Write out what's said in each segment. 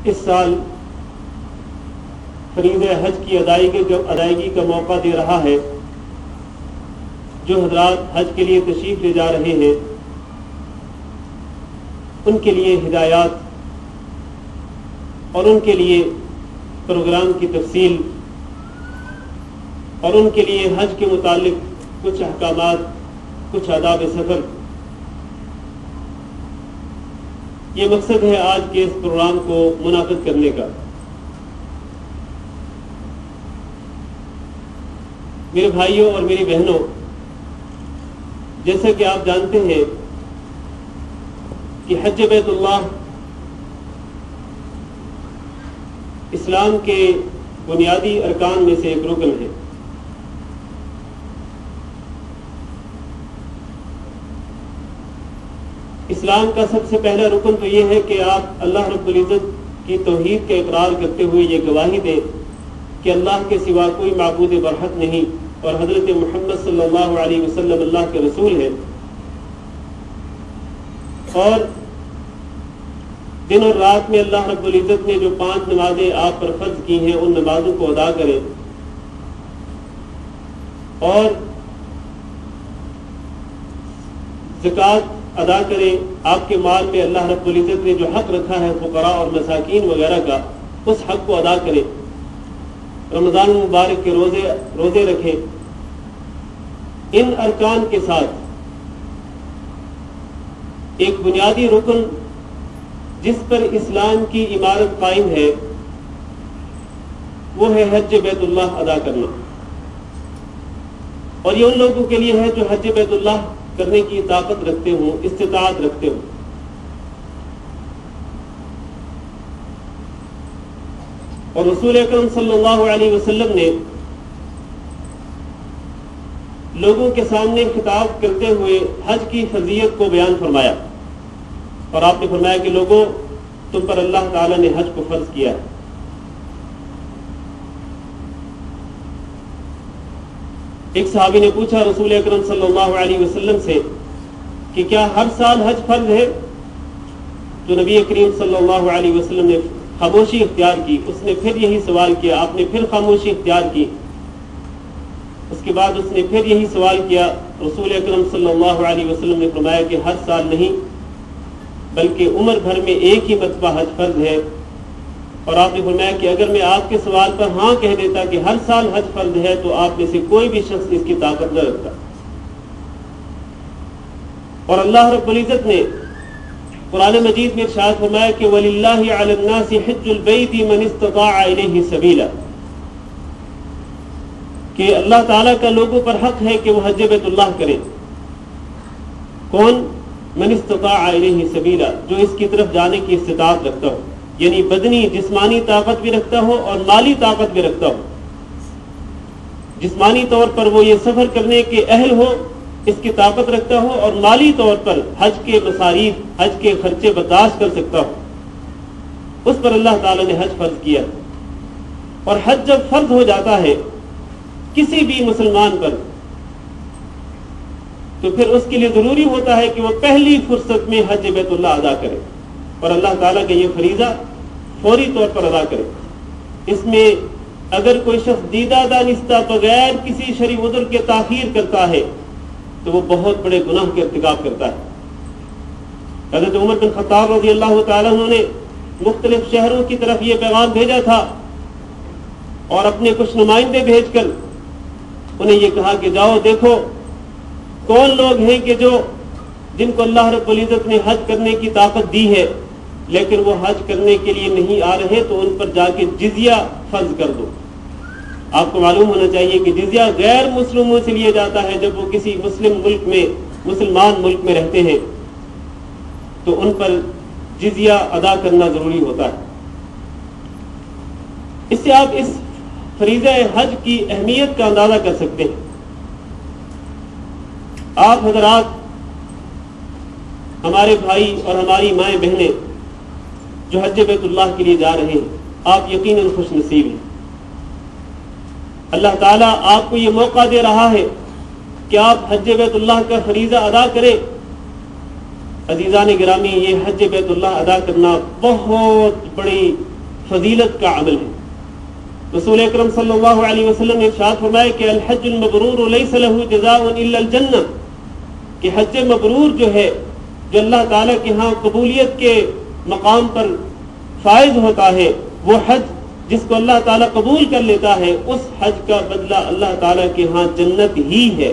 اس سال فریضہ حج کی ادائیگی کا موقع دے رہا ہے۔ جو حضرات حج کے لیے تشریف لے جا رہے ہیں ان کے لیے ہدایات اور ان کے لیے پروگرام کی تفصیل اور ان کے لیے حج کے متعلق کچھ احکامات، کچھ آداب سفر، یہ مقصد ہے آج کے اس پروگرام کو منعقد کرنے کا۔ میرے بھائیوں اور میری بہنوں، جیسا کہ آپ جانتے ہیں کہ حج بیت اللہ اسلام کے بنیادی ارکان میں سے ایک رکن ہے۔ اسلام کا سب سے پہلا رکن تو یہ ہے کہ آپ اللہ رب العزت کی توحید کا اقرار کرتے ہوئے یہ گواہی دیں کہ اللہ کے سوا کوئی معبود برحق نہیں اور حضرت محمد صلی اللہ علیہ وسلم اللہ کے رسول ہیں، اور دن اور رات میں اللہ رب العزت نے جو 5 نمازیں آپ پر فرض کی ہیں ان نمازوں کو ادا کریں، اور زکوٰۃ ادا کریں۔ آپ کے مال میں اللہ رب العزت نے جو حق رکھا ہے فقراء اور مساکین وغیرہ کا، اس حق کو ادا کریں۔ رمضان المبارک کے روزے رکھیں۔ ان ارکان کے ساتھ ایک بنیادی رکن جس پر اسلام کی عمارت قائم ہے وہ ہے حج بیت اللہ ادا کرنا، اور یہ ان لوگوں کے لیے ہے جو حج بیت اللہ کرنے کی طاقت رکھتے ہوں، استطاعت رکھتے ہوں۔ اور رسول اکرم صلی اللہ علیہ وسلم نے لوگوں کے سامنے خطاب کرتے ہوئے حج کی فضیلت کو بیان فرمایا، اور آپ نے فرمایا کہ لوگوں، تم پر اللہ تعالی نے حج کو فرض کیا ہے۔ ایک صحابی نے پوچھا رسول اکرم صلی اللہ علیہ وسلم سے کہ کیا ہر سال حج فرض ہے؟ تو نبی کریم صلی اللہ علیہ وسلم نے خاموشی اختیار کی۔ اس نے پھر یہی سوال کیا، آپ نے پھر خاموشی اختیار کی۔ اس کے بعد اس نے پھر یہی سوال کیا، رسول اکرم صلی اللہ علیہ وسلم نے فرمایا کہ ہر سال نہیں بلکہ عمر بھر میں ایک ہی مرتبہ حج فرض ہے۔ اور آپ نے فرمایا کہ اگر میں آپ کے سوال پر ہاں کہہ دیتا کہ ہر سال حج فرض ہے تو آپ میں سے کوئی بھی شخص اس کی طاقت نہ رکھتا۔ اور اللہ رب العزت نے قرآن مجید میں ارشاد فرمایا کہ وَلِلَّهِ عَلَى النَّاسِ حِجُّ الْبَيْتِ مَنِ اسْتَطَاعَ إِلَيْهِ سَبِيلًا، کہ اللہ تعالیٰ کا لوگوں پر حق ہے کہ وہ حج بیت اللہ کریں۔ کون؟ من استطاع الیہ سبیلا، جو اس کی طرف جانے کی استطاعت رکھتا ہو، یعنی بدنی جسمانی طاقت بھی رکھتا ہو اور مالی طاقت بھی رکھتا ہو۔ جسمانی طور پر وہ یہ سفر کرنے کے اہل ہو، اس کی طاقت رکھتا ہو، اور مالی طور پر حج کے مصاریف، حج کے خرچے برداشت کر سکتا ہو، اس پر اللہ تعالی نے حج فرض کیا۔ اور حج جب فرض ہو جاتا ہے کسی بھی مسلمان پر تو پھر اس کے لیے ضروری ہوتا ہے کہ وہ پہلی فرصت میں حج بیت اللہ ادا کرے، اور اللہ تعالیٰ کا یہ فریضہ فوری طور پر ادا کرے۔ اس میں اگر کوئی شخص دیدہ دانستہ بغیر کسی شرعی عذر کے تاخیر کرتا ہے تو وہ بہت بڑے گناہ کے ارتکاب کرتا ہے۔ حضرت عمر بن خطاب رضی اللہ تعالیٰ عنہ نے مختلف شہروں کی طرف یہ پیغام بھیجا تھا، اور اپنے کچھ نمائندے بھیج کر انہیں یہ کہا کہ جاؤ دیکھو کون لوگ ہیں کہ جن کو اللہ رب العزت نے حج کرنے کی طاقت دی ہے لیکن وہ حج کرنے کے لیے نہیں آ رہے، تو ان پر جا کے جزیہ فرض کر دو۔ آپ کو معلوم ہونا چاہیے کہ جزیہ غیر مسلموں سے لیا جاتا ہے۔ جب وہ کسی مسلمان ملک میں رہتے ہیں تو ان پر جزیہ ادا کرنا ضروری ہوتا ہے۔ اس سے آپ اس فریضہ حج کی اہمیت کا اندازہ کر سکتے ہیں۔ آپ حضرات، ہمارے بھائی اور ہماری مائیں بہنیں جو حج بیت اللہ کے لیے جا رہے ہیں، آپ یقیناً خوش نصیب ہیں۔ اللہ تعالیٰ آپ کو یہ موقع دے رہا ہے کہ آپ حج بیت اللہ کا فریضہ ادا کریں۔ عزیزان گرامی، یہ حج بیت اللہ ادا کرنا بہت بڑی फजीलत का अमल है। रसूल अकरम सल्लल्लाहु अलैहि वसल्लम ने इरशाद फरमाया कि अल हज्जुल मबरूर लैसा लहू जज़ाउन इल्ला अल जन्नह, कि हज मबरूर जो है, जो अल्लाह ताला के यहाँ कबूलियत के मकाम पर फायज होता है, वो हज जिसको अल्लाह ताला कबूल कर लेता है, उस हज का बदला अल्लाह ताला के यहाँ जन्नत ही है।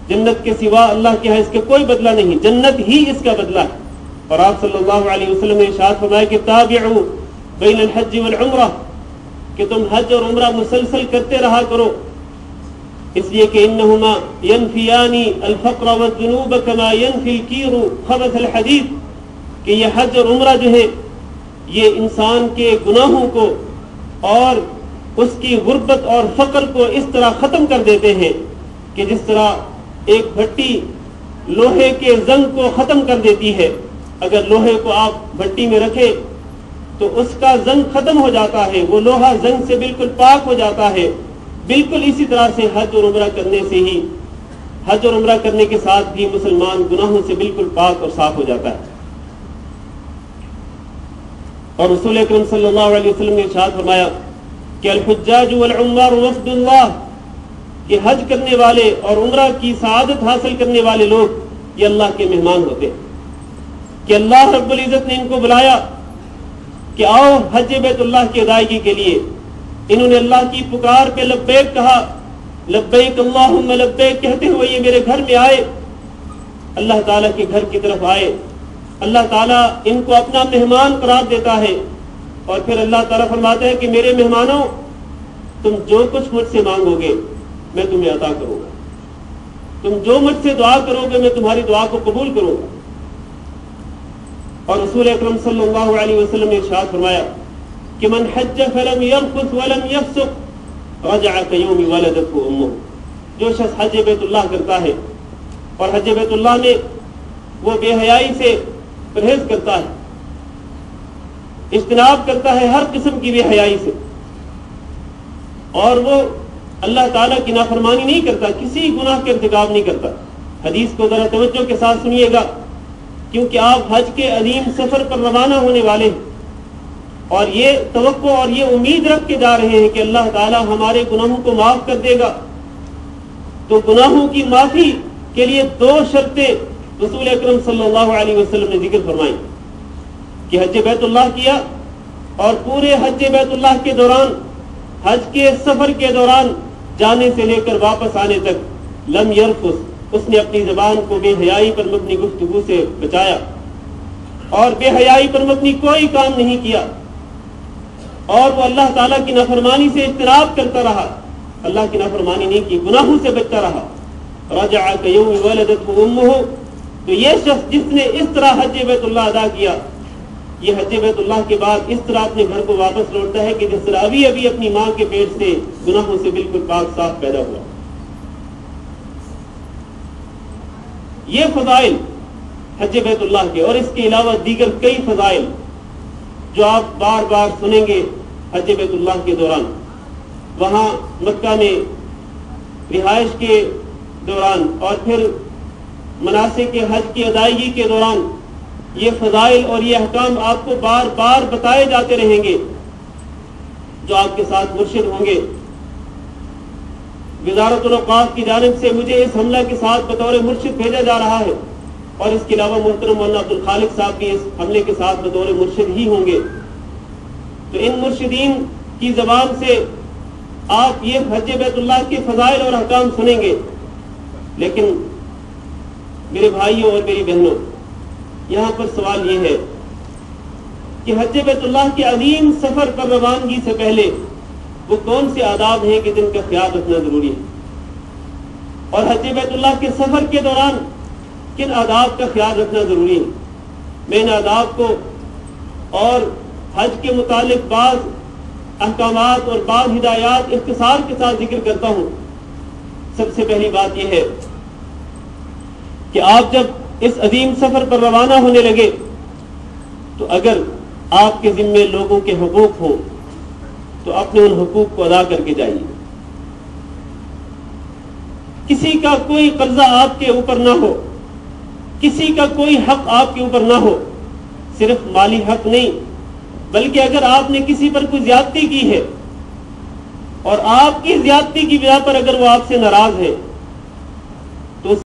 जन्नत के सिवा अल्लाह के यहाँ इसका कोई बदला नहीं, जन्नत ही इसका बदला है। और आप सल्लल्लाहु अलैहि वसल्लम ने इरशाद फरमाया कि ताबिउ बैन अल हज वल उम्रह, कि तुम हज और उम्रा मुसलसल करते रहा करो, इसलिए कि इन्नहुमा यनफियानी अल फक्र व ज़ुनूब कमा यनफी अल कीरू खबथ अल हदीद, कि ये हज और उम्रा जो है ये इंसान के गुनाहों को और उसकी गुर्बत और फक्र को इस तरह ख़त्म कर देते हैं कि जिस तरह एक भट्टी लोहे के जंग को ख़त्म कर देती है। अगर लोहे को आप भट्टी में रखें तो उसका जंग ख़त्म हो जाता है, वो लोहा जंग से बिल्कुल पाक हो जाता है। बिल्कुल इसी तरह से हज और उम्रा करने से ही, हज और उम्रा करने के साथ भी मुसलमान गुनाहों से बिल्कुल पाक और साफ हो जाता है। और रसूल अकरम सल्लल्लाहु अलैहि वसल्लम ने इरशाद फरमाया कि अल हुज्जाज वल उम्मार वफ़दुल्लाह, कि हज करने वाले और उम्रा की सआदत हासिल करने वाले लोग ये अल्लाह के मेहमान होते हैं, कि अल्लाह रब्बुल इज़्ज़त ने इनको बुलाया कि आओ हज बैतुल्लाह की अदायगी के लिए। इन्होंने अल्लाह की पुकार पे लब्बैक कहा, लब्बैक अल्लाहुम्मा लब्बैक कहते हुए ये मेरे घर में आए, अल्लाह ताला के घर की तरफ आए। अल्लाह ताला इनको अपना मेहमान करार देता है और फिर अल्लाह ताला फरमाता है कि मेरे मेहमानों, तुम जो कुछ मुझसे मांगोगे मैं तुम्हें अता करूंगा, तुम जो मुझसे दुआ करोगे मैं तुम्हारी दुआ को कबूल करूंगा। और रसूल अकरम सल्लल्लाहु अलैहि वसल्लम ने इरशाद फरमाया कि मन हज्ज फलम यरफुस वलम यफसुक रजअ कयौम वलदतहु उम्मुहु, जो शख्स हज बैतुल्लाह करता है और हज बैतुल्लाह में वो बेहयाई से परहेज करता है, इज्तिनाब करता है हर किस्म की बेहयाई से, और वो अल्लाह ताला की नाफरमानी नहीं करता, किसी गुनाह के इर्तिकाब नहीं करता। हदीस को जरा तवज्जो के साथ सुनिएगा, क्योंकि आप हज के अजीम सफर पर रवाना होने वाले हैं और ये तवक्को और ये उम्मीद रख के जा रहे हैं कि अल्लाह ताला हमारे गुनाहों को माफ कर देगा। तो गुनाहों की माफी के लिए दो शर्तें रसूल अकरम सल्लल्लाहु अलैहि वसल्लम ने जिक्र फरमाई कि हज बैतुल्लाह किया और पूरे हज बैतुल्लाह के दौरान, हज के सफर के दौरान जाने से लेकर वापस आने तक लम यरफुस, उसने अपनी जबान को बेहयाई पर मबनी गुफ्तगू से बचाया और बेहयाई पर मबनी कोई काम नहीं किया और वो अल्लाह ताला की नाफरमानी से इज्तिनाब करता रहा, अल्लाह की नाफरमानी नहीं की, गुनाहों से बचता रहा। रजअ कयौम वलदतहु उम्मुहु, तो ये शख्स जिसने इस तरह हज बैतुल्लाह अदा किया, ये हज बैतुल्लाह के बाद इस तरह अपने घर को वापस लौटता है कि जिस तरह अभी अभी अपनी माँ के पेट से गुनाहों से बिल्कुल पाक साफ पैदा हुआ। ये फजाइल हज बैतुल्लाह के, और इसके अलावा दीगर कई फजाइल जो आप बार बार सुनेंगे हज बैतुल्लाह के दौरान। वहाँ मक्का में रिहाइश के दौरान और फिर मनासिक के हज की अदायगी के दौरान ये फजाइल और ये अहकाम आपको बार बार बताए जाते रहेंगे। जो आपके साथ मुर्शिद होंगे, वज़ारतुल औक़ाफ़ की जानिब से मुझे इस हमला के साथ बतौर मुर्शिद भेजा जा रहा है और इसके अलावा मोहतरम मौलाना अब्दुल खालिक साहब भी इस हमले के साथ बतौर मुर्शिद ही होंगे। तो इन मुर्शिदीन की ज़बान से आप ये हज बैतुल्लाह के फजाइल और अहकाम सुनेंगे। लेकिन मेरे भाइयों और मेरी बहनों, यहाँ पर सवाल ये है कि हज बैतुल्लाह के अजीम सफर पर रवानगी से पहले वो कौन से आदाब हैं कि जिनका ख्याल रखना जरूरी है, और हज बैतुल्लाह के सफर के दौरान किन आदाब का ख्याल रखना जरूरी है। मैं इन आदाब को और हज के मुतालिक बाज़ अहकामात और बाज़ हिदायत इख्तिसार के साथ जिक्र करता हूँ। सबसे पहली बात यह है कि आप जब इस अजीम सफर पर रवाना होने लगे तो अगर आपके जिम्मे लोगों के हुकूक हों तो अपने उन हुकूक को अदा करके जाइए। किसी का कोई कर्जा आपके ऊपर ना हो, किसी का कोई हक आपके ऊपर ना हो, सिर्फ माली हक नहीं بلکہ اگر آپ نے کسی پر کوئی زیادتی کی ہے اور آپ کی زیادتی کی بنا پر اگر وہ آپ سے ناراض ہے